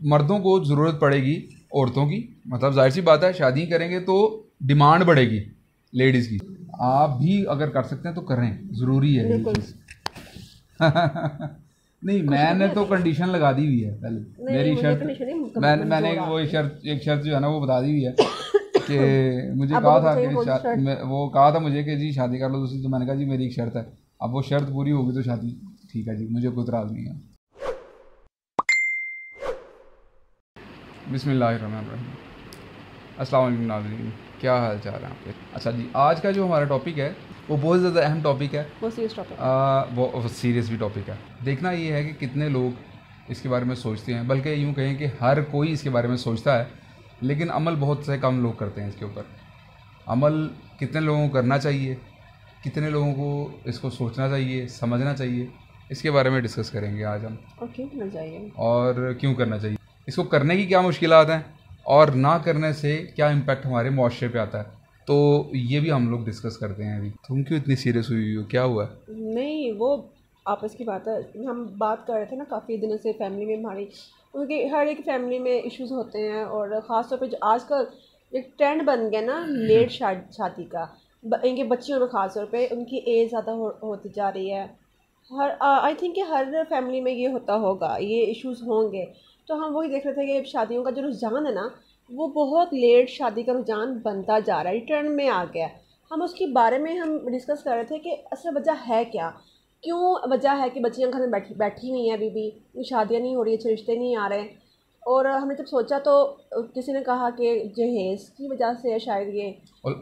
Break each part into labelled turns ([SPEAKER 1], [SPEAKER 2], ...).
[SPEAKER 1] मर्दों को ज़रूरत पड़ेगी औरतों की, मतलब जाहिर सी बात है शादी करेंगे तो डिमांड बढ़ेगी लेडीज़ की। आप भी अगर कर सकते हैं तो करें, ज़रूरी है ये चीज़। नहीं, मैंने तो कंडीशन लगा दी हुई है पहले, मेरी शर्त मैंने वो शर्त एक शर्त जो है ना वो बता दी हुई है कि मुझे कहा था कि वो कहा था मुझे कि जी शादी कर लो दूसरी, तो मैंने कहा जी मेरी एक शर्त है, अब वो शर्त पूरी होगी तो शादी ठीक है जी, मुझे कोई इतराज़ नहीं है। बिस्मिल्लाहिर्रहमानिर्रहीम। अस्सलाम वालेकुम नाज़रीन, क्या हाल चाल है आपके? अच्छा जी, आज का जो हमारा टॉपिक है वो बहुत ज़्यादा अहम टॉपिक है, वो सीरियस टॉपिक है, वो सीरियस भी टॉपिक है। देखना ये है कि कितने लोग इसके बारे में सोचते हैं, बल्कि यूँ कहें कि हर कोई इसके बारे में सोचता है, लेकिन अमल बहुत से कम लोग करते हैं इसके ऊपर। अमल कितने लोगों को करना चाहिए, कितने लोगों को इसको सोचना चाहिए, समझना चाहिए, इसके बारे में डिस्कस करेंगे आज हम।
[SPEAKER 2] और क्यों करना चाहिए
[SPEAKER 1] और क्यों करना चाहिए, इसको करने की क्या मुश्किलात हैं, और ना करने से क्या इम्पैक्ट हमारे मुआशरे पे आता है, तो ये भी हम लोग डिस्कस करते हैं। अभी तुम क्यों इतनी सीरियस हुई हो, क्या हुआ?
[SPEAKER 2] नहीं, वो आपस की बात है। हम बात कर रहे थे ना काफ़ी दिनों से फैमिली में हमारी, उनके हर एक फैमिली में इश्यूज होते हैं, और ख़ास तौर पे जो आजकल एक ट्रेंड बन गया ना लेट शादी का, इनके बच्चियों में ख़ास तौर पे उनकी एज ज़्यादा होती जा रही है। हर आई थिंक कि हर फैमिली में ये होता होगा, ये इश्यूज होंगे। तो हम वही देख रहे थे कि शादियों का जो रुझान है ना, वो बहुत लेट शादी का रुझान बनता जा रहा है, ट्रेंड में आ गया है। हम उसके बारे में हम डिस्कस कर रहे थे कि असल वजह है क्या, क्यों वजह है कि बच्चियां घर में बैठी हुई हैं, अभी भी शादियां नहीं हो रही, अच्छे रिश्ते नहीं आ रहे। और हमने जब सोचा तो किसी ने कहा कि जहेज़ की वजह से है शायद ये,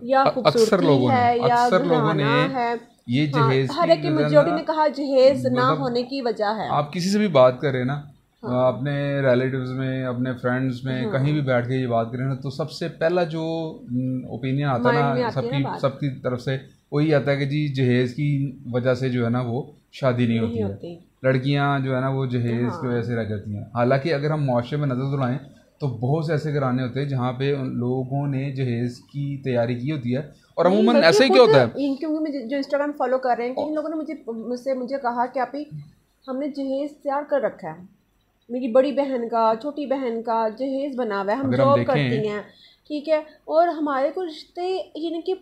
[SPEAKER 2] या खूबसूरती है, या घराना है।
[SPEAKER 1] ये जहेज
[SPEAKER 2] हर एक की मेजॉरिटी ने कहा जहेज़ ना होने की वजह है।
[SPEAKER 1] आप किसी से भी बात करें ना, अपने रिलेटिव्स में, अपने फ्रेंड्स में, कहीं भी बैठ के ये बात करें ना, तो सबसे पहला जो ओपिनियन आता है ना सबकी तरफ से, वही आता है कि जी जहेज़ की वजह से जो है ना वो शादी नहीं होती है, लड़कियां जो है ना वो जहेज़ की वजह से रह जाती हैं। हालांकि अगर हम मुआशरे में नज़र दुलाएं तो बहुत से ऐसे घराने होते हैं जहाँ पे उन लोगों ने जहेज़ की तैयारी की होती है, और अमूमन ऐसे ही क्या होता है,
[SPEAKER 2] क्योंकि मुझे जो इंस्टाग्राम फॉलो कर रहे हैं, इन लोगों ने मुझे कहा कि आप ही हमने जहेज़ तैयार कर रखा है, मेरी बड़ी बहन का, छोटी बहन का जहेज़ बना हुआ है, हम जॉब करती हैं, ठीक है, और हमारे को रिश्ते यानी कि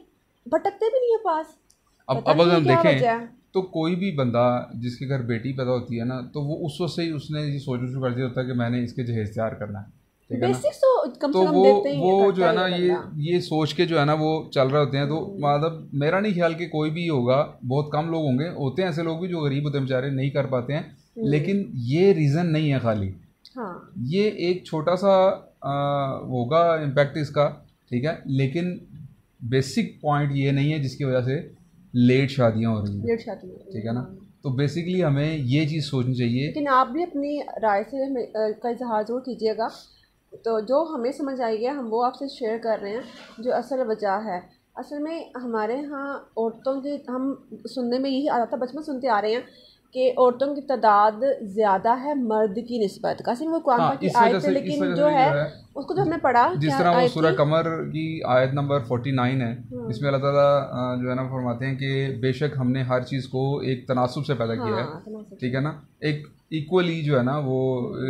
[SPEAKER 2] भटकते भी नहीं है पास।
[SPEAKER 1] अब अगर हम देखें तो कोई भी बंदा जिसके घर बेटी पैदा होती है ना, तो वो उस वक्त से ही उसने ये सोचना शुरू कर दिया होता है कि मैंने इसके जहेज़ तैयार करना है, ठीक है ना।
[SPEAKER 2] तो
[SPEAKER 1] वो जो है ना ये सोच के जो है ना वो चल रहे होते हैं। तो मतलब मेरा नहीं ख्याल कि कोई भी होगा, बहुत कम लोग होते हैं ऐसे लोग भी जो गरीब होते हैं बेचारे, नहीं कर पाते हैं, लेकिन ये रीज़न नहीं है खाली।
[SPEAKER 2] हाँ,
[SPEAKER 1] ये एक छोटा सा होगा इम्पैक्ट इसका, ठीक है, लेकिन बेसिक पॉइंट ये नहीं है जिसकी वजह से लेट शादियाँ हो रही हैं, ठीक है ना। तो बेसिकली हमें ये चीज़ सोचनी चाहिए।
[SPEAKER 2] लेकिन आप भी अपनी राय से का इजहार ज़रूर कीजिएगा, तो जो हमें समझ आई है हम वो आपसे शेयर कर रहे हैं जो असल वजह है। असल में हमारे यहाँ औरतों की, हम सुनने में यही आ रहा था, बचपन सुनते आ रहे हैं कि औरतों की तादाद ज़्यादा है मर्द की निस्बत। कासिम वो कुरान पाक की आयत है, लेकिन जो है उसको जो हमने पढ़ा,
[SPEAKER 1] जिस तरह वो सूरह कमर की आयत नंबर 49 है, इसमें अल्लाह ताला जो है ना फरमाते हैं कि बेशक हमने हर चीज़ को एक तनासुब से पैदा किया है, ठीक है ना, एक इक्वली जो है ना वो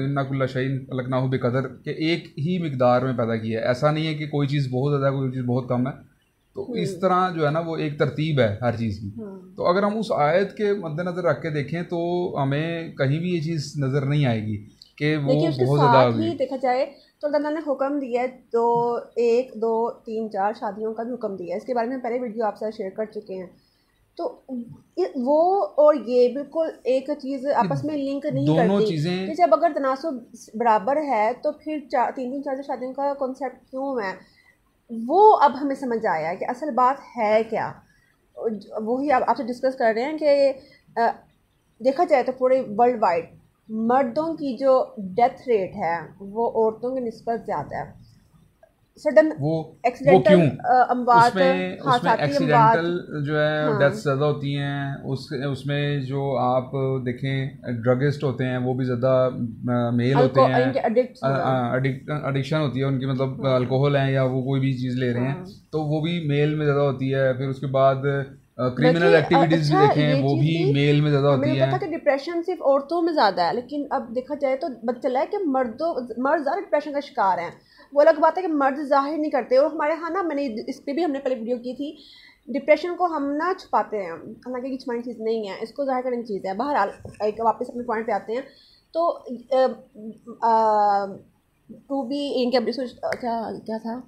[SPEAKER 1] इन्ना शैइन खलक़नाहु बिक़दर के एक ही मिकदार में पैदा किया है। ऐसा नहीं है कि कोई चीज़ बहुत ज़्यादा कोई चीज़ बहुत कम है, तो इस तरह जो है ना वो एक तरतीब है हर चीज़ की। तो अगर हम उस आयत के मद्देनज़र रख के देखें तो हमें कहीं भी ये चीज़ नज़र नहीं आएगी कि वो बहुत ज़्यादा
[SPEAKER 2] ही देखा जाए तो अल्लाह ने हुक्म दिया है, तो 1 2 3 4 शादियों का भी हुक्म दिया है। इसके बारे में पहले वीडियो आपसे शेयर कर चुके हैं। तो वो और ये बिल्कुल एक चीज़ आपस में लिंक नहीं
[SPEAKER 1] दोनों
[SPEAKER 2] करती
[SPEAKER 1] चीज़ें।
[SPEAKER 2] जब अगर तनासुब बराबर है तो फिर 3 शादियों का कॉन्सेप्ट क्यों है, वो अब हमें समझ आया है कि असल बात है क्या। वही आपसे डिस्कस कर रहे हैं कि देखा जाए तो पूरे वर्ल्ड वाइड मर्दों की जो डेथ रेट है वो औरतों की निस्बत ज़्यादा है। सडन
[SPEAKER 1] वो
[SPEAKER 2] एक्सीडेंटल
[SPEAKER 1] अमवात, उसमें एक्सीडेंटल जो है डेथ्स ज़्यादा होती हैं। उसमें जो आप देखें ड्रगिस्ट होते हैं वो भी ज़्यादा मेल होते हैं, एडिक्शन होती है उनकी, मतलब अल्कोहल है या वो कोई भी चीज़ ले रहे हैं तो वो भी मेल में ज़्यादा होती है। फिर उसके बाद क्रिमिनल एक्टिविटीज भी देखें वो भी मेल में ज़्यादा होती
[SPEAKER 2] है।
[SPEAKER 1] हैं।
[SPEAKER 2] पता कि डिप्रेशन सिर्फ औरतों में ज़्यादा है, लेकिन अब देखा जाए तो पता चला है कि मर्द ज़्यादा डिप्रेशन का शिकार हैं। वो अलग बात है कि मर्द जाहिर नहीं करते। और हमारे यहाँ ना, मैंने इस पर भी हमने पहले वीडियो की थी, डिप्रेशन को हम ना छुपाते हैं, हालांकि छुपाने की चीज़ नहीं है, इसको जाहिर करने की चीज़ है। बहरहाल एक वापस अपने पॉइंट पे आते हैं। तो टू बी इनके क्या था,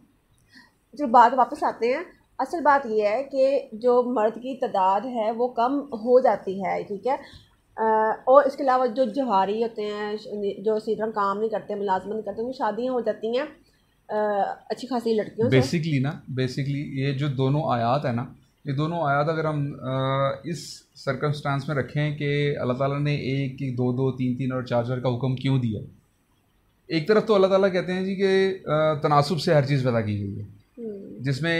[SPEAKER 2] जो बात वापस आते हैं। असल बात ये है कि जो मर्द की तादाद है वो कम हो जाती है, ठीक है। और इसके अलावा जो जवारी होते हैं, जो इसी तरह काम नहीं करते, मुलाजमत नहीं करते, उनकी शादियाँ हो जाती हैं अच्छी खासी लड़कियों से।
[SPEAKER 1] बेसिकली ये जो दोनों आयात है ना, ये दोनों आयात अगर हम इस सर्कमस्टांस में रखें कि अल्लाह ताला ने एक एक दो दो तीन तीन और चार चार का हुक्म क्यों दिया। एक तरफ तो अल्लाह ताला कहते हैं जी कि तनासुब से हर चीज़ पैदा की गई है, जिसमें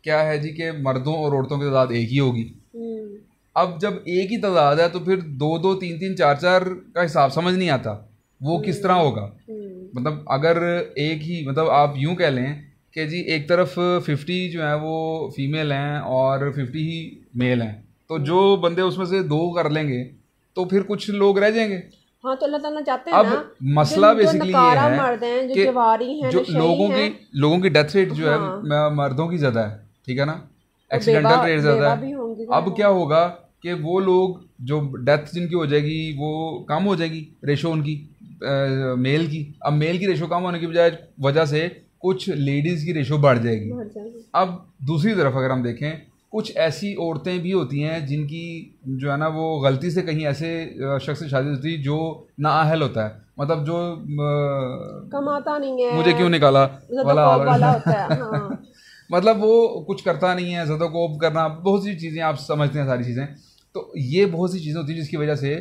[SPEAKER 1] क्या है जी कि मर्दों और औरतों की तादाद एक ही होगी। अब जब एक ही तादाद है तो फिर दो दो तीन तीन चार चार का हिसाब समझ नहीं आता, वो किस तरह होगा। मतलब अगर एक ही, मतलब आप यूं कह लें कि जी एक तरफ 50 जो है वो फीमेल हैं और 50 ही मेल हैं, तो जो बंदे उसमें से दो कर लेंगे तो फिर कुछ लोग रह जाएंगे।
[SPEAKER 2] हाँ, तो अल्लाह ताला चाहते हैं
[SPEAKER 1] अब
[SPEAKER 2] ना,
[SPEAKER 1] मसला बेसिकली ये है
[SPEAKER 2] मर्द हैं, जो जवारी हैं,
[SPEAKER 1] जो लोगों की डेथ रेट जो है मर्दों की ज़्यादा है, ठीक है ना, एक्सीडेंटल रेट ज़्यादा है। अब क्या होगा कि वो लोग जो डेथ जिनकी हो जाएगी वो कम हो जाएगी रेशो उनकी मेल की। अब मेल की रेशो कम होने की बजाय वजह से कुछ लेडीज़ की रेशो बढ़ जाएगी। अब दूसरी तरफ अगर हम देखें, कुछ ऐसी औरतें भी होती हैं जिनकी जो है ना वो गलती से कहीं ऐसे शख्स से शादी होती है जो नाअहल होता है, मतलब जो
[SPEAKER 2] कमाता नहीं है,
[SPEAKER 1] मुझे क्यों निकाला
[SPEAKER 2] वाला होता है। हाँ।
[SPEAKER 1] मतलब वो कुछ करता नहीं है, ज़्यादा कोप करना, बहुत सी चीज़ें आप समझते हैं सारी चीज़ें। तो ये बहुत सी चीज़ें होती हैं जिसकी वजह से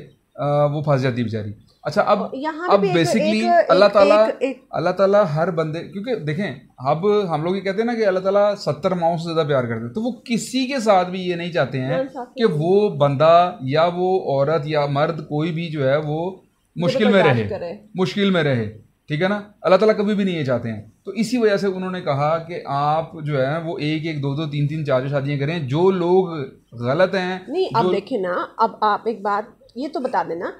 [SPEAKER 1] वो फंस जाती है बेचारी। अच्छा, अब बेसिकली अल्लाह ताला हर बंदे, क्योंकि देखें अब हम लोग ये कहते हैं ना कि अल्लाह ताला 70 माओं से ज़्यादा प्यार करते हैं, तो वो किसी के साथ भी ये नहीं चाहते हैं कि वो बंदा या वो औरत या मर्द कोई भी जो है वो मुश्किल में रहे, ठीक है ना। अल्लाह ताला कभी भी नहीं ये चाहते हैं। तो इसी वजह से उन्होंने कहा कि आप जो है वो एक एक दो दो तीन तीन चार चार शादियाँ करें। जो लोग गलत हैं
[SPEAKER 2] नहीं, अब देखें ना, अब आप एक बात ये तो बता देना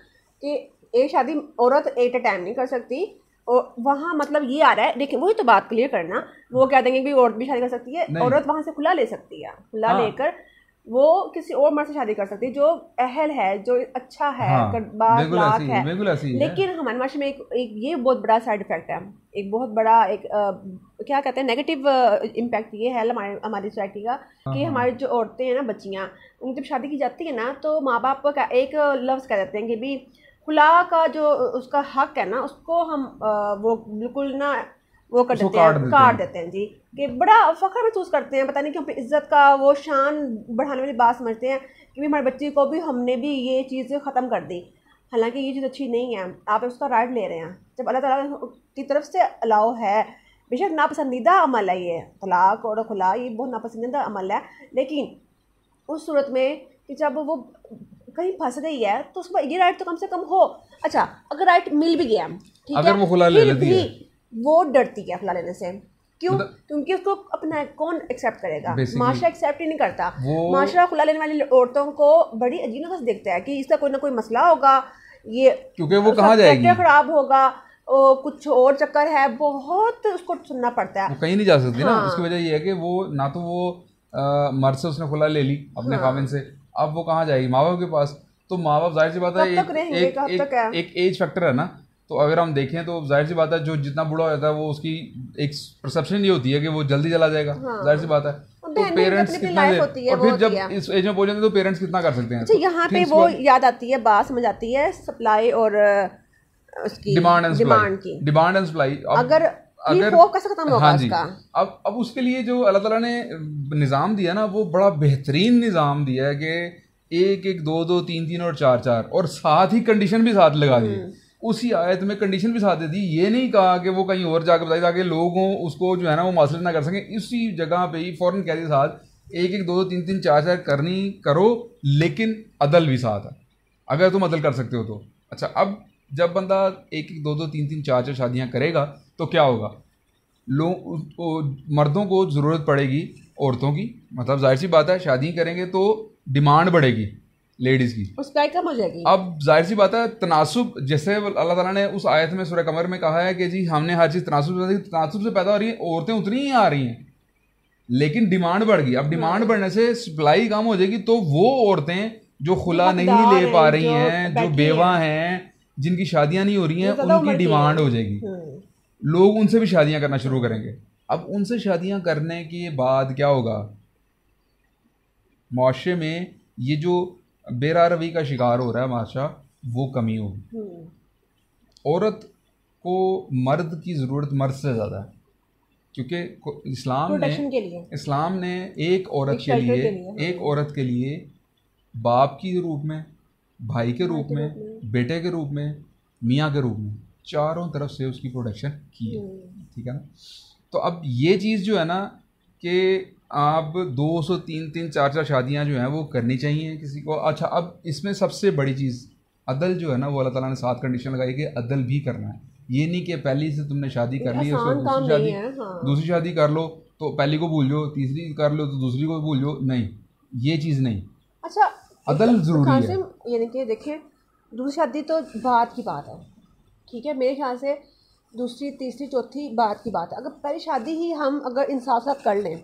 [SPEAKER 2] कि एक शादी औरत एट ए टाइम नहीं कर सकती। और वहाँ मतलब ये आ रहा है, देखिए वही तो बात क्लियर करना। वो कह देंगे कि औरत भी शादी कर सकती है, औरत वहाँ से खुला ले सकती है, खुला लेकर वो किसी और मर्द से शादी कर सकती है जो अहल है, जो अच्छा है, बात है। लेकिन हमारे माशरे में एक ये बहुत बड़ा साइड इफेक्ट है, एक बहुत बड़ा एक क्या कहते हैं नेगेटिव इम्पैक्ट ये है हमारी सोसाइटी का कि हमारी जो औरतें हैं ना, बच्चियाँ, उनकी जब शादी की जाती है ना तो माँ बाप का एक लफ्ज़ कह देते हैं कि भी खुला का जो उसका हक है ना, उसको हम वो बिल्कुल ना वो कर देते हैं, काट देते हैं जी। कि बड़ा फ़ख्र महसूस करते हैं, पता नहीं क्यों, अपनी इज्जत का वो शान बढ़ाने वाली बात समझते हैं कि हमारे बच्ची को भी हमने भी ये चीज़ ख़त्म कर दी। हालांकि ये चीज़ अच्छी नहीं है, आप उसका राइट ले रहे हैं। जब अल्लाह ताला की तरफ से अलाउ है, बेशक नापसंदीदा अमल है ये तलाक और खुला, ये बहुत नापसंदीदा अमल है, लेकिन उस सूरत में कि जब वो कहीं फंस गई है तो उसको ये राइट तो कम से कम हो। अच्छा, अगर राइट मिल भी गया, ठीक है,
[SPEAKER 1] अगर वो खुला ले लेती है,
[SPEAKER 2] वो डरती है खुला लेने से। क्यों? क्योंकि उसको अपना कौन एक्सेप्ट करेगा? माशरा एक्सेप्ट ही नहीं करता। माशरा खुला लेने वाली औरतों को बड़ी अजीब नजर से देखता है कि इसका कोई ना कोई मसला होगा, ये
[SPEAKER 1] क्योंकि वो कहाँ जाएगी,
[SPEAKER 2] खराब होगा, कुछ और चक्कर है, बहुत उसको सुनना पड़ता है,
[SPEAKER 1] वो कहीं नहीं जा सकती ना। उसकी वजह ये है कि वो ना तो वो मर्द से उसने खुला ले ली अपने खाविन से, अब वो कहाँ जाएगी? माँ बाप के पास। तो माँ बाप जाहिर सी बात है एक एज फैक्टर है ना। तो अगर हम देखें तो जाहिर सी बात है जो जितना बूढ़ा हो जाता है वो उसकी एक परसेप्शन ये होती है कि वो जल्दी चला जाएगा। जाहिर सी बात है। तो पेरेंट्स कितना देर, और फिर जब इस एज में पहुंच जाते हैं तो पेरेंट्स कितना कर सकते हैं।
[SPEAKER 2] अच्छा, यहाँ पे वो याद आती है, बात समझ आती है सप्लाई और उसकी डिमांड
[SPEAKER 1] एंड सप्लाई। अगर
[SPEAKER 2] कैसे खत्म होगा उसका?
[SPEAKER 1] अब उसके लिए जो अल्लाह ताला ने निज़ाम दिया ना, वो बड़ा बेहतरीन निज़ाम दिया है कि एक एक दो दो तीन तीन और चार चार, और साथ ही कंडीशन भी साथ लगा दी। उसी आयत में कंडीशन भी साथ दे दी। ये नहीं कहा कि वो कहीं और जाकर बताए ताकि लोगों उसको जो है ना वो मासूल ना कर सकें। इसी जगह पे ही फौरन कह दिया साथ एक एक दो दो तीन तीन चार चार करनी करो, लेकिन अदल भी साथ है, अगर तुम अदल कर सकते हो तो। अच्छा, अब जब बंदा एक एक दो दो तीन तीन चार चार शादियाँ करेगा तो क्या होगा? मर्दों को ज़रूरत पड़ेगी औरतों की, मतलब जाहिर सी बात है शादी करेंगे तो डिमांड बढ़ेगी लेडीज़ की,
[SPEAKER 2] उसकी कम हो जाएगी।
[SPEAKER 1] अब जाहिर सी बात है तनासुब, जैसे अल्लाह ताला ने उस आयत में सूरह कमर में कहा है कि जी हमने हर चीज़ तनासुब से पैदा हो रही है, औरतें उतनी ही आ रही हैं लेकिन डिमांड बढ़ गई। अब डिमांड बढ़ने से सप्लाई कम हो जाएगी, तो वो औरतें जो खुला नहीं ले पा रही हैं, जो बेवा हैं, जिनकी शादियां नहीं हो रही हैं, उनकी डिमांड हो जाएगी, लोग उनसे भी शादियां करना शुरू करेंगे। अब उनसे शादियां करने के बाद क्या होगा, मुआशरे में ये जो बेरा रवी का शिकार हो रहा है माशा, वो कमी होगी। औरत को मर्द की ज़रूरत मर्द से ज़्यादा है, क्योंकि इस्लाम ने एक औरत के लिए बाप के रूप में, भाई के रूप में, बेटे के रूप में, मियाँ के रूप में, चारों तरफ से उसकी प्रोटेक्शन की है, ठीक है ना। तो अब ये चीज़ जो है ना कि आप 200 3 4 शादियां जो हैं वो करनी चाहिए किसी को। अच्छा, अब इसमें सबसे बड़ी चीज़ अदल जो है ना, वो अल्लाह ताला ने 7 कंडीशन लगाई कि अदल भी करना है। ये नहीं कि पहली से तुमने शादी कर ली है, दूसरी शादी कर लो तो पहली को भूल जाओ, तीसरी कर लो तो दूसरी को भूल जाओ, नहीं, ये चीज़ नहीं।
[SPEAKER 2] अच्छा,
[SPEAKER 1] अदल ज़रूरी है।
[SPEAKER 2] यानी कि देखें, दूसरी शादी तो बात की बात है, ठीक है, मेरे ख्याल से दूसरी तीसरी चौथी बात की बात है। अगर पहली शादी ही हम अगर इंसाफ साथ कर लें,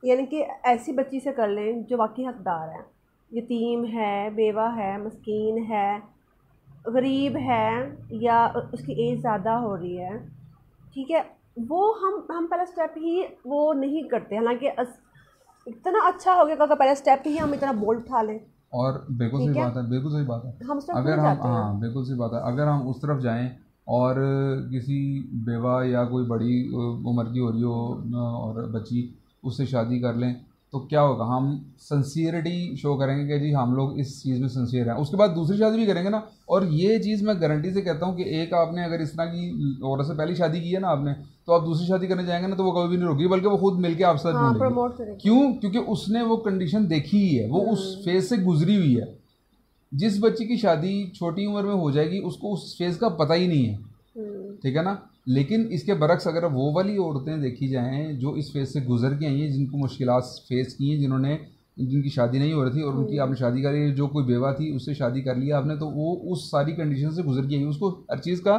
[SPEAKER 2] यानी कि ऐसी बच्ची से कर लें जो वाकई हकदार है, यतीम है, बेवा है, मस्कीन है, गरीब है, या उसकी एज ज़्यादा हो रही है, ठीक है, वो हम पहला स्टेप ही वो नहीं करते। हालांकि इतना अच्छा हो गया अगर पहला स्टेप ही हम इतना बोल्ड उठा लें।
[SPEAKER 1] और बिल्कुल सही बात है, बिल्कुल सही बात है।
[SPEAKER 2] हम
[SPEAKER 1] अगर हम, हाँ बिल्कुल सही बात है, अगर हम उस तरफ जाएं और किसी बेवा या कोई बड़ी उम्र की हो रही हो और बच्ची, उससे शादी कर लें तो क्या होगा, हम सिंसियरिटी शो करेंगे कि जी हम लोग इस चीज़ में सिंसियर हैं, उसके बाद दूसरी शादी भी करेंगे ना। और ये चीज़ मैं गारंटी से कहता हूँ कि एक आपने अगर इस तरह की औरत से पहली शादी की है ना आपने, तो आप दूसरी शादी करने जाएंगे ना तो वो कभी भी नहीं रोकेगी, बल्कि वो खुद मिलकर आपसे प्रमोट करेगी। क्यों? क्योंकि उसने वो कंडीशन देखी ही है, वो उस फेज से गुजरी हुई है। जिस बच्ची की शादी छोटी उम्र में हो जाएगी उसको उस फेज का पता ही नहीं है, ठीक है ना। लेकिन इसके बरक्स अगर वो वाली औरतें देखी जाएं जो इस फेज से गुजर के आई हैं, जिनको मुश्किलात फेस की हैं, जिनकी शादी नहीं हो रही थी और उनकी आपने शादी करी, जो कोई बेवा थी उससे शादी कर लिया आपने, तो वो उस सारी कंडीशन से गुजर के आई, उसको हर चीज़ का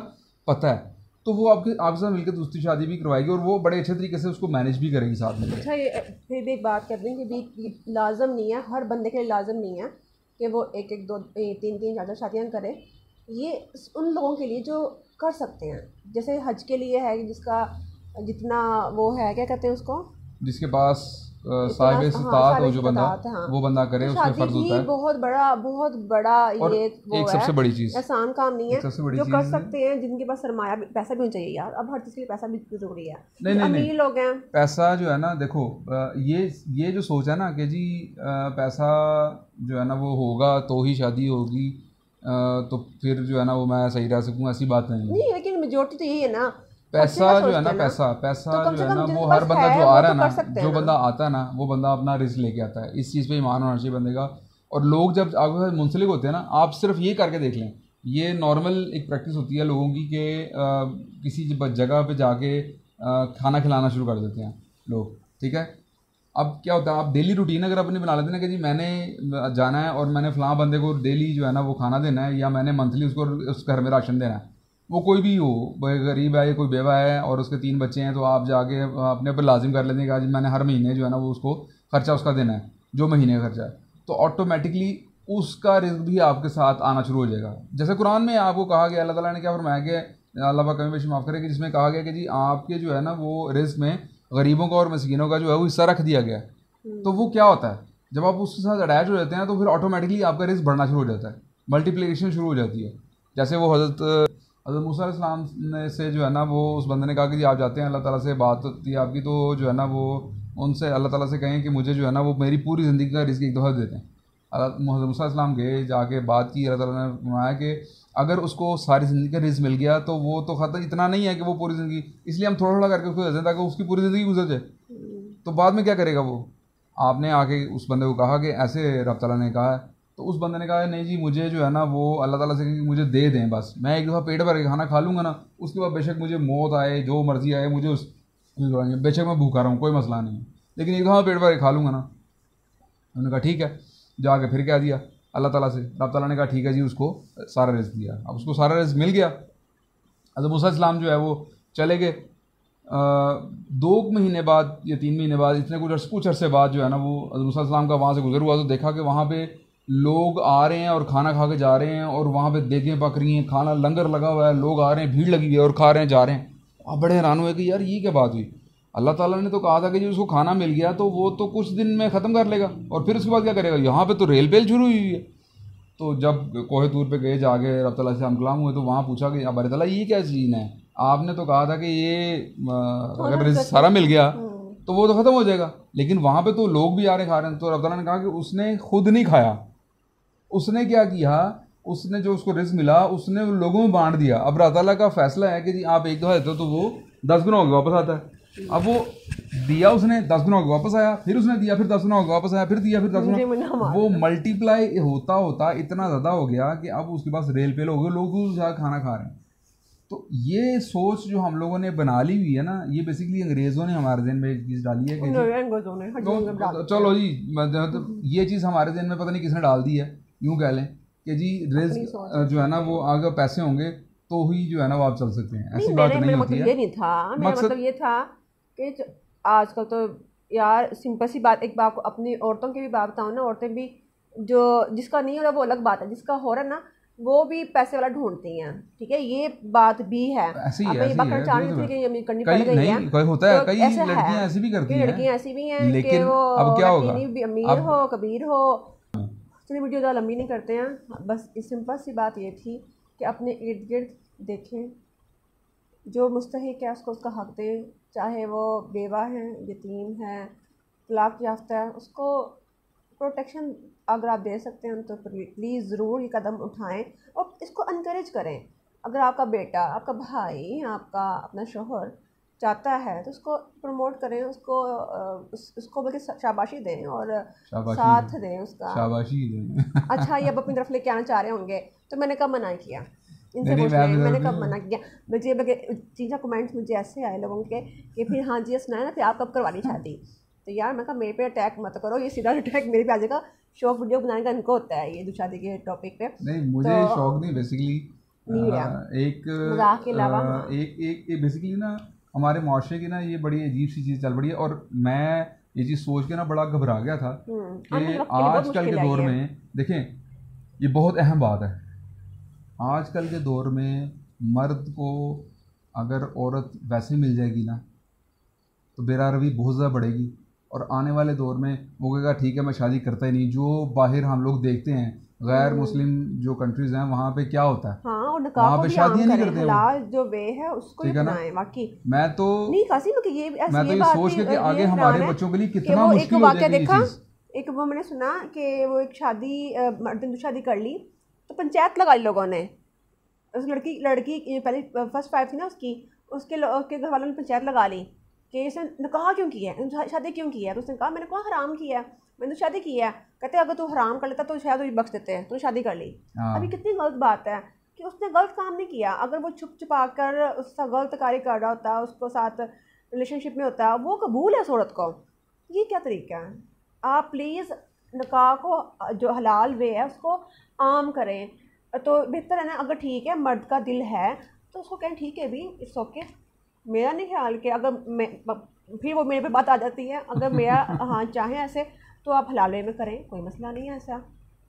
[SPEAKER 1] पता है, तो वो आपके साथ मिलकर दूसरी शादी भी करवाएगी और वो बड़े अच्छे तरीके से उसको मैनेज भी करेगी साथ में।
[SPEAKER 2] अच्छा, ये फिर भी एक बात कर दें कि भी लाजम नहीं है, हर बंदे के लिए लाजम नहीं है कि वो एक एक दो तीन तीन ज़्यादा शादियाँ करे। ये उन लोगों के लिए जो कर सकते हैं, जैसे हज के लिए है, जिसका जितना वो है, क्या कहते हैं उसको,
[SPEAKER 1] जिसके पास साहिब इस्तात हो, जो बंदा वो बंदा करे,
[SPEAKER 2] तो
[SPEAKER 1] उसमें फर्ज होता है।
[SPEAKER 2] बहुत बड़ा
[SPEAKER 1] और
[SPEAKER 2] ये
[SPEAKER 1] एक सबसे बड़ी चीज़,
[SPEAKER 2] आसान काम नहीं है, जो कर सकते हैं, जिनके पास सरमाया पैसा भी होना चाहिए यार। अब हर चीज़ के लिए पैसा भी जरूरी है। नहीं, अमीर लोग हैं,
[SPEAKER 1] पैसा जो है ना, देखो ये जो सोच है ना कि जी पैसा जो है ना वो होगा तो ही शादी होगी, तो फिर जो है ना वो मैं सही रह सकूँ, ऐसी बात नहीं।
[SPEAKER 2] लेकिन मेजोरिटी तो यही है ना,
[SPEAKER 1] पैसा जो है ना, पैसा
[SPEAKER 2] तो
[SPEAKER 1] जो है ना, वो हर बंदा जो आ रहा है ना, जो बंदा आता है ना, वो बंदा अपना रिस्क लेके आता है। इस चीज़ पे ईमान होना चाहिए बंदे का। और लोग जब आपके साथ मुंसलिक होते हैं ना, आप सिर्फ ये करके देख लें, ये नॉर्मल एक प्रैक्टिस होती है लोगों की कि किसी जगह पे जाके खाना खिलाना शुरू कर देते हैं लोग, ठीक है। अब क्या होता है, आप डेली रूटीन अगर अपनी बना लेते हैं ना कि जी मैंने जाना है और मैंने फ़लाँ बंदे को डेली जो है ना वो खाना देना है, या मैंने मंथली उसको उस घर में राशन देना है, वो कोई भी हो, गरीब है या कोई बेवा है और उसके 3 बच्चे हैं, तो आप जाके अपने ऊपर लाजिम कर लेते हैं कि आज मैंने हर महीने जो है ना वो उसको खर्चा उसका देना है, जो महीने का खर्चा है, तो ऑटोमेटिकली उसका रिस्क भी आपके साथ आना शुरू हो जाएगा। जैसे कुरान में आपको कहा गया, अल्लाह ताला ने क्या फरमाया कि अल्लाह पाक कमी बेशी माफ़ करे, कि जिसमें कहा गया कि जी आपके जो है ना वो रिस्क में गरीबों का और मस्कीनों का जो है वो हिस्सा रख दिया गया। तो वो क्या होता है, जब आप उसके साथ अटैच हो जाते हैं तो फिर ऑटोमेटिकली आपका रिस्क बढ़ना शुरू हो जाता है, मल्टीप्लिकेशन शुरू हो जाती है। जैसे वो हज़रत मूसा अलैहिस्सलाम ने से जो है ना वो उस बंदे ने कहा कि जी आप जाते हैं, अल्लाह ताला से बात होती है आपकी, तो जो है ना वो उनसे अल्लाह ताला से कहें कि मुझे जो है ना वो मेरी पूरी ज़िंदगी का रिस्क एक दफ़ा देते हैं। मूसा अलैहिस्सलाम गए, जाके बात की, अल्लाह ताला ने फरमाया कि अगर उसको सारी ज़िंदगी का रिस्क मिल गया तो वो तो ख़त्म, इतना नहीं है कि वो पूरी ज़िंदगी, इसलिए हम थोड़ा थोड़ा करके उसको देते हैं ताकि उसकी पूरी ज़िंदगी गुजर जाए। तो बाद में क्या करेगा वो? आपने आके उस बंदे को कहा कि ऐसे रब ताला ने कहा है, तो उस बंदे ने कहा नहीं जी मुझे जो है ना वो अल्लाह ताला से कि मुझे दे दें, बस मैं एक दफ़ा पेट भर के खाना खा लूँगा ना, उसके बाद बेशक मुझे मौत आए, जो मर्ज़ी आए, मुझे बेशक मैं भूखा रहा हूँ, कोई मसला नहीं है, लेकिन एक दफ़ा पेट भर के खा लूँगा ना। उन्होंने कहा ठीक है, जाके फिर क्या दिया अल्लाह ताला से, रब ताला ने कहा ठीक है जी, उसको सारा रिज़्क दिया। अब उसको सारा रिज़्क मिल गया। हज़रत मूसा अलैहिस्सलाम जो है वो चले गए। 2 महीने बाद या 3 महीने बाद, इतने कुछ अरसे बाद जो है ना, वो हज़रत मूसा अलैहिस्सलाम का वहाँ से गुजर हुआ तो देखा कि वहाँ पे लोग आ रहे हैं और खाना खा के जा रहे हैं, और वहाँ पे देगें पक रही हैं, खाना लंगर लगा हुआ है, लोग आ रहे हैं, भीड़ लगी हुई है और खा रहे हैं, जा रहे हैं। आप बड़े हैरान हुए कि यार ये क्या बात हुई। अल्लाह ताला ने तो कहा था कि जो उसको खाना मिल गया तो वो तो कुछ दिन में ख़त्म कर लेगा, और फिर उसके बाद क्या करेगा। यहाँ पे तो रेल पेल शुरू हुई है। तो जब कोहे तूर पे गए, जाके रब ताला से हम कलाम हुए, तो वहाँ पूछा कि अब अल्लाह ताला ये क्या सीन है, आपने तो कहा था कि ये अगर रिज़्क सारा मिल गया तो वो तो ख़त्म हो जाएगा, लेकिन वहाँ पे तो लोग भी आ रहे खा रहे हैं। तो रब ताला ने कहा कि उसने खुद नहीं खाया, उसने क्या किया, उसने जो उसको रिज़्क मिला उसने उन लोगों में बांट दिया। अब रब ताला का फैसला है कि जी आप एक दफ़ा देते हो तो वो 10 गुना होकर वापस आता है। अब वो दिया उसने, 10 गुना होकर वापस आया, फिर उसने दिया, फिर 10 गुना होकर वापस आया, फिर दिया, फिर 10 गुना, वो मल्टीप्लाई होता होता इतना ज़्यादा हो गया कि अब उसके पास रेल पेल हो गए, लोग उससे खाना खा रहे हैं। तो ये सोच जो हम लोगों ने बना ली हुई है ना, ये बेसिकली अंग्रेज़ों ने हमारे जहन में एक चीज़ डाली है कि तो चलो जी, मतलब ये चीज़ हमारे जहन में पता नहीं किसने डाल दी है, यूँ कह लें कि जी रिज़्क जो है ना वो अगर पैसे होंगे तो ही जो है ना वो आप चल सकते हैं। ऐसी बात नहीं होती है।
[SPEAKER 2] ये नहीं था मेरा मतलब, ये था कि आजकल तो यार सिंपल सी बात, एक बात अपनी औरतों की भी बात बताऊँ ना, औरतें भी जो जिसका नहीं हो रहा वो अलग बात है, जिसका हो रहा है ना वो भी पैसे वाला ढूंढती हैं, ठीक है, ये बात भी है।
[SPEAKER 1] ऐसी
[SPEAKER 2] है, बात चाह रही थी कि ये करनी पड़ गई है,
[SPEAKER 1] कोई होता है,
[SPEAKER 2] तो
[SPEAKER 1] कई लड़कियां ऐसी भी करती हैं,
[SPEAKER 2] लड़कियां ऐसी भी हैं,
[SPEAKER 1] लेकिन
[SPEAKER 2] वो
[SPEAKER 1] अब क्या होगा,
[SPEAKER 2] अमीर हो कबीर हो। चलिए वीडियो ज़्यादा लंबी नहीं करते हैं, बस इस सिंपल सी बात ये थी कि अपने इर्द गिर्द देखें, जो मुस्तहिक है उसको उसका हक दें, चाहे वो बेवा है, यतीम है, तलाक याफ्ता है, उसको प्रोटेक्शन अगर आप दे सकते हैं तो प्लीज़ ज़रूर ये कदम उठाएं और इसको इनकरेज करें। अगर आपका बेटा, आपका भाई, आपका अपना शोहर चाहता है तो उसको प्रमोट करें, उसको बल्कि शाबाशी दें और साथ दें उसका,
[SPEAKER 1] शाबाशी दें।
[SPEAKER 2] अच्छा ये अब अपनी तरफ लेके आना चाह रहे होंगे तो मैंने कब मना किया इनसे पूछ रहे हैं, मैंने कब मना किया। मुझे चीज़ें कमेंट्स मुझे ऐसे आए लोगों के कि फिर हाँ जी सुनाया ना, फिर आप कब करवा ली शादी। तो यार मैं कहा मेरे पे अटैक मत करो, ये सीधा अटैक मेरे पे आ जाएगा। शौक वीडियो बनाने का इनको होता है, ये शादी के टॉपिक पे
[SPEAKER 1] नहीं, मुझे तो शौक नहीं, बेसिकली एक
[SPEAKER 2] मजाक के अलावा
[SPEAKER 1] एक बेसिकली ना हमारे माशरे की ना ये बड़ी अजीब सी चीज़ चल पड़ी है, और मैं ये चीज़ सोच के ना बड़ा घबरा गया था कि आजकल के दौर में देखें, ये बहुत अहम बात है, आजकल के दौर में मर्द को अगर औरत वैसे मिल जाएगी ना तो बेरारवी बहुत ज़्यादा बढ़ेगी, और आने वाले दौर में वो कहेगा ठीक है मैं शादी करता ही नहीं। जो बाहर हम लोग देखते हैं गैर मुस्लिम जो कंट्रीज़ हैं वहाँ पे क्या होता है,
[SPEAKER 2] हाँ,
[SPEAKER 1] वहाँ पे शादियाँ नहीं करते
[SPEAKER 2] हलाल जो वे है उसको ही अपनाएं। बाकी
[SPEAKER 1] मैं तो
[SPEAKER 2] नहीं कासिम कि ये
[SPEAKER 1] मैं तो ये सोच के कि आगे हमारे बच्चों के लिए कितना मुश्किल हो जाएगी ये चीज़।
[SPEAKER 2] एक वो मैंने सुना कि वो एक शादी मर्द ने शादी कर ली तो पंचायत लगा ली लोगों ने, उस लड़की पहले फर्स्ट वाइफ थी ना उसके घर वालों ने पंचायत लगा ली कि इसने निकाह क्यों किया है, शादी क्यों की है। तो उसने कहा मैंने कहा हराम किया है, मैंने तो शादी की है। कहते अगर तू हराम कर लेता तो शायद तुझे बख्श देते हैं, तो शादी कर ली। अभी कितनी गलत बात है कि उसने गलत काम नहीं किया, अगर वो छुप छुपा कर उसका गलत कार्य कर रहा होता, उसको साथ रिलेशनशिप में होता, वो कबूल है उस औरत को। ये क्या तरीका है। आप प्लीज़ निकाह को जो हलाल वे है उसको आम करें तो बेहतर है ना। अगर ठीक है मर्द का दिल है तो उसको कहें ठीक है भी इट्स ओके। मेरा नहीं ख्याल कि अगर मैं फिर वो मेरे पे बात आ जाती है, अगर मेरा हाँ चाहें ऐसे तो आप हलाले में करें, कोई मसला नहीं है, ऐसा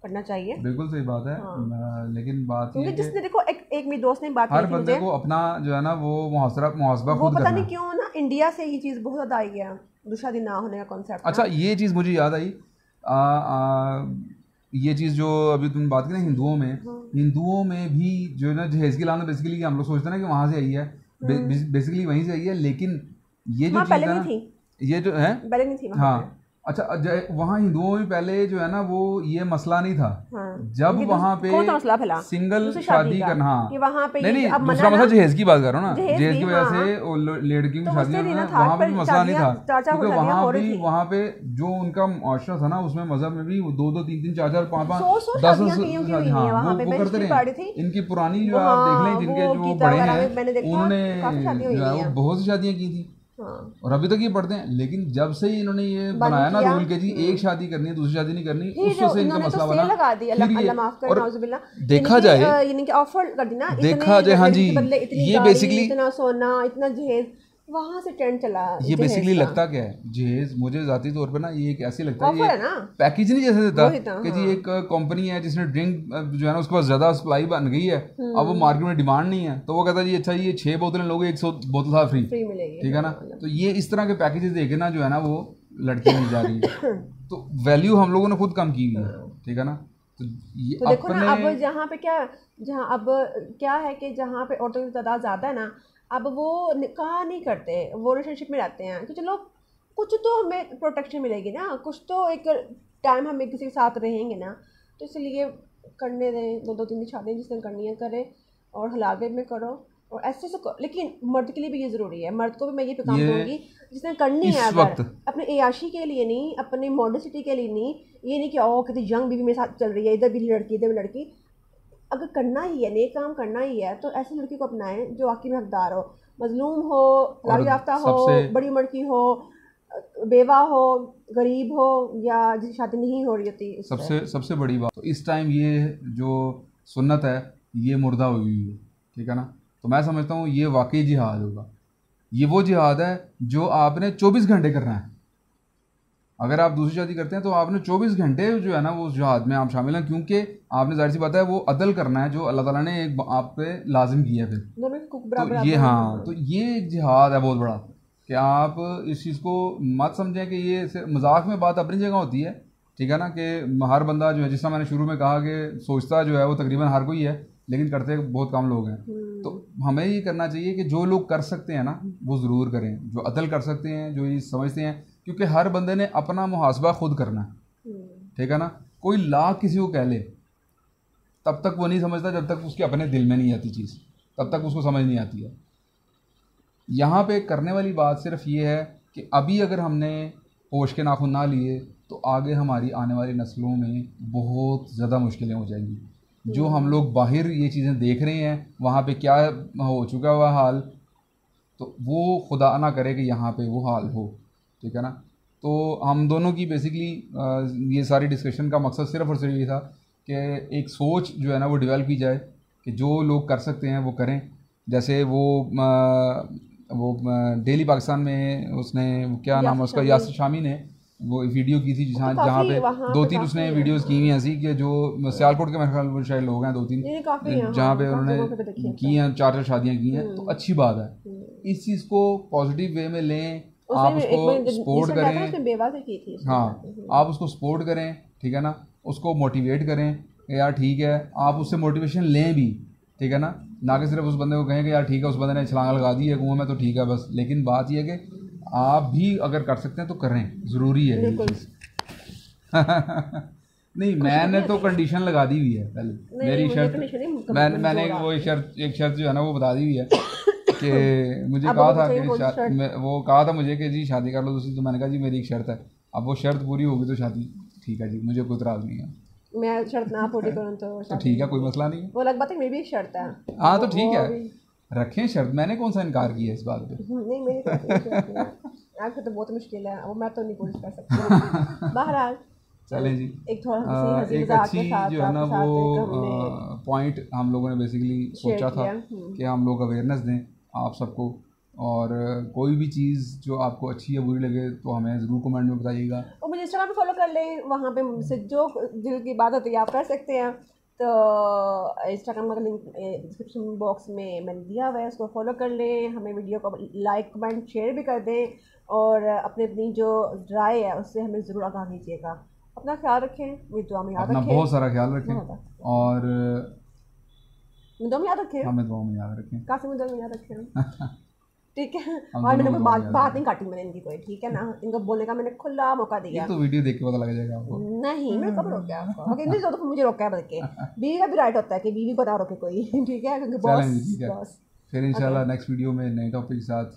[SPEAKER 2] करना चाहिए।
[SPEAKER 1] बिल्कुल सही बात है। हाँ। लेकिन बात
[SPEAKER 2] क्योंकि जिसने देखो एक मेरी दोस्त ने बात
[SPEAKER 1] हर बंदे को अपना जो है ना वो मुहासबा खुद
[SPEAKER 2] पता नहीं क्यों ना इंडिया से ये चीज़ बहुत ज़्यादा आई है, शादी ना होने का कॉन्सेप्ट।
[SPEAKER 1] अच्छा ये चीज़ मुझे याद आई, ये चीज़ जो अभी तुम बात की ना हिंदुओं में भी जो है ना जहेज़ की लानत बेसिकली हम लोग सोचते हैं ना कि वहाँ से आई है, बेसिकली वहीं से आई है। लेकिन ये जो चीज़ है ना ये जो है
[SPEAKER 2] पहले नहीं थी।
[SPEAKER 1] हाँ अच्छा, वहाँ हिंदुओं में पहले जो है ना वो ये मसला नहीं था। हाँ। जब वहाँ पे सिंगल शादी करना, हाँ नहीं दूसरा मसला जहेज की बात कर रहा हूँ ना, जहेज की वजह से लड़की की शादी वहाँ पे मसला नहीं था, क्योंकि वहाँ पे जो उनका मुआशरा था ना उसमें मजहब में भी 2-2, 3-3, 4-4, 5-5, 10 हाँ वो करते रहे। इनकी पुरानी जो आप देख लें जिनके जो बड़े हैं उन्होंने जो है वो बहुत सी शादियाँ की थी।
[SPEAKER 2] हाँ।
[SPEAKER 1] और अभी तक ये पढ़ते हैं, लेकिन जब से ही इन्होंने ये बनाया ना रूल के जी एक शादी करनी है दूसरी शादी नहीं करनी, उससे से इनका मसला बना।
[SPEAKER 2] लगा दी,
[SPEAKER 1] फिर
[SPEAKER 2] अल्लाह माफ करे,
[SPEAKER 1] और
[SPEAKER 2] नाउजुबिल्लाह,
[SPEAKER 1] देखा जाए,
[SPEAKER 2] यानी कि ऑफर कर दी ना,
[SPEAKER 1] देखा जाए, हाँ जी,
[SPEAKER 2] बदले इतनी
[SPEAKER 1] ये
[SPEAKER 2] गाड़ी,
[SPEAKER 1] बेसिकली
[SPEAKER 2] इतना सोना, इतना जहेज, वहां से ट्रेंड चला।
[SPEAKER 1] ये बेसिकली लगता क्या है जहेज, मुझे जाती तौर पे ना ये एक ऐसी लगता है,
[SPEAKER 2] ऑफर
[SPEAKER 1] ये
[SPEAKER 2] है ना,
[SPEAKER 1] पैकेज नहीं जैसे देता
[SPEAKER 2] वही था,
[SPEAKER 1] कि जी
[SPEAKER 2] हाँ।
[SPEAKER 1] एक कंपनी है जिसने ड्रिंक जो है ना उसके पास ज़्यादा सप्लाई बन गई है, अब वो मार्केट में डिमांड नहीं है, तो वो कहता है जी अच्छा ये 6 बोतलें लोगे 100 बोतल साथ फ्री
[SPEAKER 2] मिलेगी,
[SPEAKER 1] ठीक है ना। तो ये इस तरह के पैकेजेस देके ना जो है ना वो लड़की मिल जा रही है, तो वैल्यू हम लोगों ने खुद कम की हुई है, ठीक है ना। तो ये
[SPEAKER 2] तो देखो ना, अब जहाँ पे क्या, जहाँ अब क्या है कि जहाँ पे औरतों की तादाद ज़्यादा है ना, अब वो निकाह नहीं करते, वो रिलेशनशिप में रहते हैं कि चलो कुछ तो हमें प्रोटेक्शन मिलेगी ना, कुछ तो एक टाइम हम एक किसी के साथ रहेंगे ना, तो इसलिए करने दें, 2-2-3 शादियाँ जिसने करनी है करे, और हलाल वे में करो, और ऐसे से करो। लेकिन मर्द के लिए भी ये ज़रूरी है, मर्द को भी मैं ये पैगाम दूंगी, जिसने करनी है अगर अपने एयाशी के लिए नहीं, अपनी मॉडर्सिटी के लिए नहीं, ये नहीं कि ओ कितनी यंग बीवी मेरे साथ चल रही है, इधर भी लड़की इधर भी लड़की, अगर करना ही है, नेक काम करना ही है, तो ऐसी लड़की को अपनाएं जो वाकई में हकदार हो, मजलूम हो, लाभ याफ्ता हो, बड़ी उम्र की हो, बेवा हो, गरीब हो, या जिसकी शादी नहीं हो रही होती।
[SPEAKER 1] सबसे बड़ी बात तो इस टाइम ये जो सुन्नत है ये मुर्दा हुई है, ठीक है ना। तो मैं समझता हूँ ये वाकई जिहाद होगा, ये वो जिहाद है जो आपने 24 घंटे करना है। अगर आप दूसरी शादी करते हैं तो आपने 24 घंटे जो है ना वो जिहाद में आप शामिल हैं, क्योंकि आपने जाहिर सी बात है वो अदल करना है जो अल्लाह ताला ने एक आप पे लाजिम किया है। फिर तो ये हाँ, तो ये एक जिहाद है बहुत बड़ा कि आप इस चीज़ को मत समझें कि ये मजाक में बात अपनी जगह होती है, ठीक है ना, कि हर बंदा जो है, जिस तरह मैंने शुरू में कहा कि सोचता जो है वो तकरीबन हर कोई है, लेकिन करते बहुत कम लोग हैं। तो हमें ये करना चाहिए कि जो लोग कर सकते हैं ना वो ज़रूर करें, जो अदल कर सकते हैं, जो ये समझते हैं, क्योंकि हर बंदे ने अपना मुहासबा खुद करना है, ठीक है ना। कोई लाख किसी को कह ले तब तक वो नहीं समझता जब तक उसके अपने दिल में नहीं आती चीज़, तब तक उसको समझ नहीं आती है। यहाँ पे करने वाली बात सिर्फ ये है कि अभी अगर हमने होश के नाखून ना लिए तो आगे हमारी आने वाली नस्लों में बहुत ज़्यादा मुश्किलें हो जाएंगी। जो हम लोग बाहर ये चीज़ें देख रहे हैं वहाँ पे क्या हो चुका हुआ हाल, तो वो खुदा ना करे कि यहाँ पे वो हाल हो, ठीक है ना। तो हम दोनों की बेसिकली ये सारी डिस्कशन का मकसद सिर्फ और सिर्फ ये था कि एक सोच जो है ना वो डेवलप की जाए कि जो लोग कर सकते हैं वो करें। जैसे वो डेली पाकिस्तान में उसने क्या नाम है उसका, यासिर शामी ने वो वीडियो की थी जहाँ पे 2-3 उसने वीडियोस की हुई ऐसी कि जो सियालकोट के मेरे ख्याल में शायद लोग हैं 2-3 जहाँ पे उन्होंने की हैं 4 शादियाँ की हैं। तो अच्छी बात है, इस चीज़ को पॉजिटिव वे में लें, आप उसको सपोर्ट करें, हाँ आप उसको सपोर्ट करें, ठीक है ना, उसको मोटिवेट करें यार ठीक है, आप उससे मोटिवेशन लें भी, ठीक है ना कि सिर्फ उस बंदे को कहें कि यार ठीक है उस बंदे ने छलांग लगा दी है कुएं में तो ठीक है बस। लेकिन बात यह है कि आप भी अगर कर सकते हैं तो करें, ज़रूरी है ये चीज़। नहीं मैंने तो कंडीशन लगा दी हुई है पहले, मेरी शर्त मैंने वो एक शर्त जो है ना वो बता दी हुई है कि मुझे कहा था कि वो कहा था मुझे कि जी शादी कर लो दूसरी, तो मैंने कहा जी मेरी एक शर्त है, अब वो शर्त पूरी होगी तो शादी ठीक है जी, मुझे कोई इतराज़ नहीं है।
[SPEAKER 2] मैं शर्त ना पूरी करूँ तो
[SPEAKER 1] ठीक है, कोई मसला नहीं है,
[SPEAKER 2] वो अलग बात है, मेरी भी एक शर्त है।
[SPEAKER 1] हाँ तो ठीक है रखें शर्त, मैंने कौन सा इनकार किया इस बात पे।
[SPEAKER 2] नहीं मेरी आपको तो बहुत मुश्किल है, वो मैं तो नहीं पूरी कर सकती। बहरहाल
[SPEAKER 1] चलें जी,
[SPEAKER 2] एक थोड़ा
[SPEAKER 1] एक अच्छी जो है ना वो पॉइंट हम लोगों ने बेसिकली सोचा था कि हम लोग अवेयरनेस दें आप सबको, और कोई भी चीज़ जो आपको अच्छी या बुरी लगे तो हमें ज़रूर कमेंट में बताइएगा, और
[SPEAKER 2] मुझे इंस्टाग्राम पे फॉलो कर लें, वहाँ पे मुझसे जो दिल की बात होती है आप कर सकते हैं। तो इंस्टाग्राम का लिंक डिस्क्रिप्शन बॉक्स में मैंने दिया हुआ है, उसको फॉलो कर लें, हमें वीडियो को लाइक कमेंट शेयर भी कर दें, और अपनी जो राय है उससे हमें ज़रूर आगाह कीजिएगा। अपना ख्याल रखें, मेरी दुआ में याद रखें,
[SPEAKER 1] अपना बहुत सारा ख्याल रखें, और
[SPEAKER 2] दुआ में याद रखें,
[SPEAKER 1] हमें दुआ में याद रखें,
[SPEAKER 2] काफ़ी दुआ में याद रखें। ठीक है, और मैंने कोई बात नहीं काटी मैंने इनकी कोई, ठीक है ना, इनको बोलने का मैंने खुला मौका दिया।
[SPEAKER 1] ये तो वीडियो देख के पता लग जाएगा आपको।
[SPEAKER 2] नहीं मैं कब रोका आपको, ओके नहीं तो मुझे रोका है, बल्कि बीवी का भी राइट होता है कि बीवी को ना रोके कोई, ठीक है, क्योंकि बॉस।
[SPEAKER 1] फिर इंशाल्लाह नेक्स्ट वीडियो में नए टॉपिक के साथ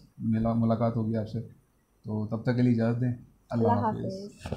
[SPEAKER 1] मुलाकात होगी आपसे, तो तब तक के लिए इजाज़त दें, अल्लाह हाफ़िज़।